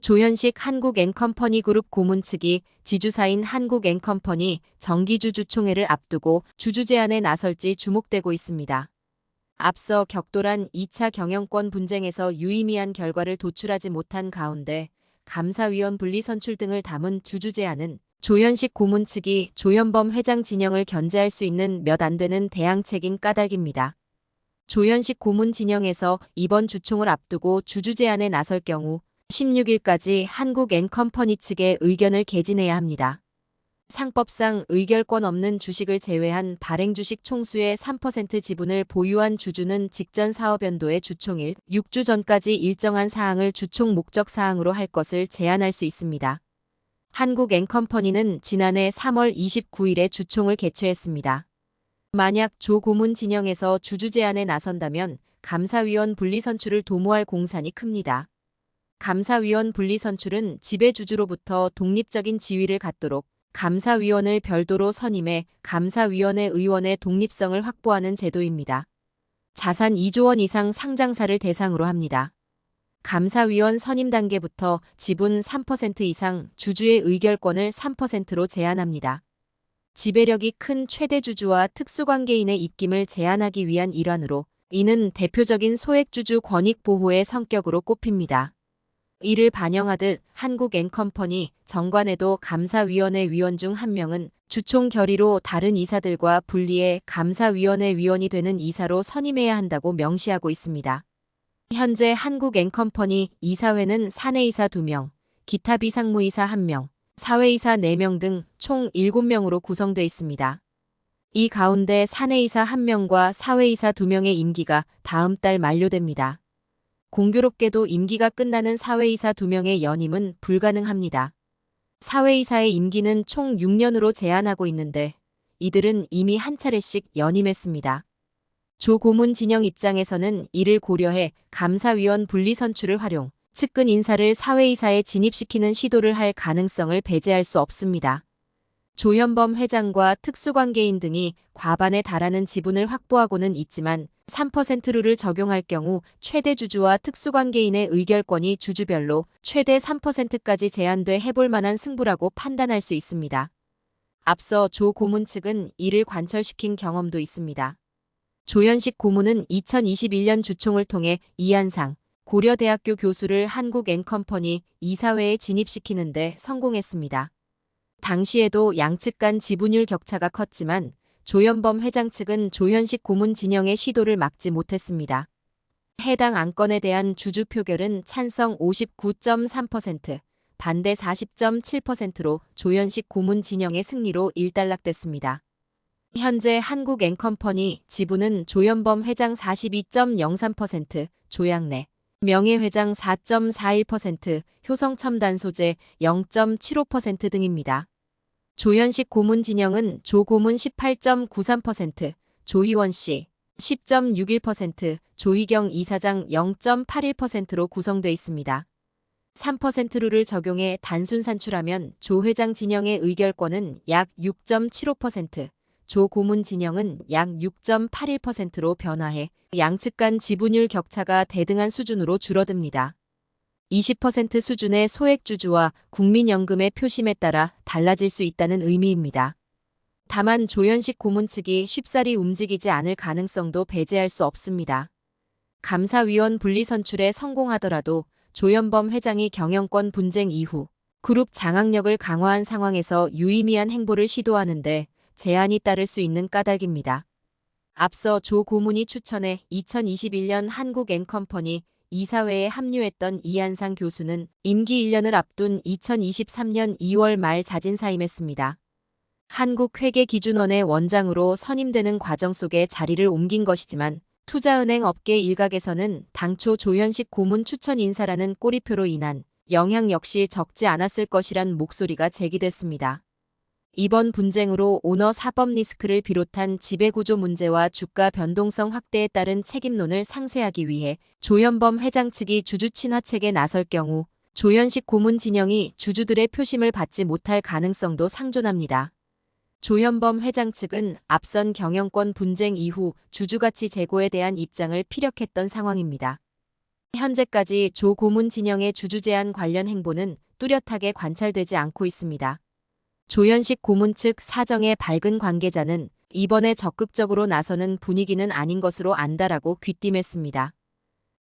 조현식 한국앤컴퍼니 그룹 고문 측이 지주사인 한국앤컴퍼니 정기주 주총회를 앞두고 주주 제안에 나설지 주목되고 있습니다. 앞서 격돌한 2차 경영권 분쟁에서 유의미한 결과를 도출하지 못한 가운데 감사위원 분리 선출 등을 담은 주주 제안은 조현식 고문 측이 조현범 회장 진영을 견제할 수 있는 몇 안 되는 대항책인 까닭입니다. 조현식 고문 진영에서 이번 주총을 앞두고 주주 제안에 나설 경우 16일까지 한국앤컴퍼니 측의 의견을 개진해야 합니다. 상법상 의결권 없는 주식을 제외한 발행주식 총수의 3% 지분을 보유한 주주는 직전 사업연도의 주총일 6주 전까지 일정한 사항을 주총 목적 사항으로 할 것을 제안할 수 있습니다. 한국앤컴퍼니는 지난해 3월 29일에 주총을 개최했습니다. 만약 조 고문 진영에서 주주 제안에 나선다면 감사위원 분리 선출을 도모할 공산이 큽니다. 감사위원 분리 선출은 지배주주로부터 독립적인 지위를 갖도록 감사위원을 별도로 선임해 감사위원회 의원의 독립성을 확보하는 제도입니다. 자산 2조 원 이상 상장사를 대상으로 합니다. 감사위원 선임 단계부터 지분 3% 이상 주주의 의결권을 3%로 제한합니다. 지배력이 큰 최대주주와 특수관계인의 입김을 제한하기 위한 일환으로 이는 대표적인 소액주주 권익 보호의 성격으로 꼽힙니다. 이를 반영하듯 한국앤컴퍼니 정관에도 감사위원회 위원 중 한 명은 주총 결의로 다른 이사들과 분리해 감사위원회 위원이 되는 이사로 선임해야 한다고 명시하고 있습니다. 현재 한국앤컴퍼니 이사회는 사내이사 2명, 기타 비상무이사 1명, 사회이사 4명 등 총 7명으로 구성돼 있습니다. 이 가운데 사내이사 1명과 사회이사 2명의 임기가 다음 달 만료됩니다. 공교롭게도 임기가 끝나는 사회이사 2명의 연임은 불가능합니다. 사회이사의 임기는 총 6년으로 제한하고 있는데 이들은 이미 한 차례씩 연임했습니다. 조 고문 진영 입장에서는 이를 고려해 감사위원 분리 선출을 활용, 측근 인사를 사회이사에 진입시키는 시도를 할 가능성을 배제할 수 없습니다. 조현범 회장과 특수관계인 등이 과반에 달하는 지분을 확보하고는 있지만 3% 룰을 적용할 경우 최대 주주와 특수관계인의 의결권이 주주별로 최대 3%까지 제한돼 해볼 만한 승부라고 판단할 수 있습니다. 앞서 조 고문 측은 이를 관철시킨 경험도 있습니다. 조현식 고문은 2021년 주총을 통해 이한상 고려대학교 교수를 한국앤컴퍼니 이사회에 진입시키는 데 성공했습니다. 당시에도 양측 간 지분율 격차가 컸지만 조현범 회장 측은 조현식 고문 진영의 시도를 막지 못했습니다. 해당 안건에 대한 주주 표결은 찬성 59.3%, 반대 40.7%로 조현식 고문 진영의 승리로 일단락됐습니다. 현재 한국앤컴퍼니 지분은 조현범 회장 42.03%, 조양래 명예회장 4.41%, 효성첨단소재 0.75% 등입니다. 조현식 고문 진영은 조 고문 18.93%, 조희원 씨 10.61%, 조희경 이사장 0.81%로 구성돼 있습니다. 3% 룰을 적용해 단순 산출하면 조 회장 진영의 의결권은 약 6.75%, 조 고문 진영은 약 6.81%로 변화해 양측 간 지분율 격차가 대등한 수준으로 줄어듭니다. 20% 수준의 소액주주와 국민연금의 표심에 따라 달라질 수 있다는 의미입니다. 다만 조현식 고문 측이 쉽사리 움직이지 않을 가능성도 배제할 수 없습니다. 감사위원 분리 선출에 성공하더라도 조현범 회장이 경영권 분쟁 이후 그룹 장악력을 강화한 상황에서 유의미한 행보를 시도하는데 제한이 따를 수 있는 까닭입니다. 앞서 조 고문이 추천해 2021년 한국앤컴퍼니 이사회에 합류했던 이한상 교수는 임기 1년을 앞둔 2023년 2월 말 자진사임했습니다. 한국회계기준원의 원장으로 선임되는 과정 속에 자리를 옮긴 것이지만 투자은행 업계 일각에서는 당초 조현식 고문 추천 인사라는 꼬리표로 인한 영향 역시 적지 않았을 것이란 목소리가 제기됐습니다. 이번 분쟁으로 오너 사법 리스크를 비롯한 지배구조 문제와 주가 변동성 확대에 따른 책임론을 상쇄하기 위해 조현범 회장 측이 주주 친화책에 나설 경우 조현식 고문 진영이 주주들의 표심을 받지 못할 가능성도 상존합니다. 조현범 회장 측은 앞선 경영권 분쟁 이후 주주가치 제고에 대한 입장을 피력했던 상황입니다. 현재까지 조 고문 진영의 주주 제한 관련 행보는 뚜렷하게 관찰되지 않고 있습니다. 조현식 고문 측 사정의 밝은 관계자는 이번에 적극적으로 나서는 분위기는 아닌 것으로 안다라고 귀띔했습니다.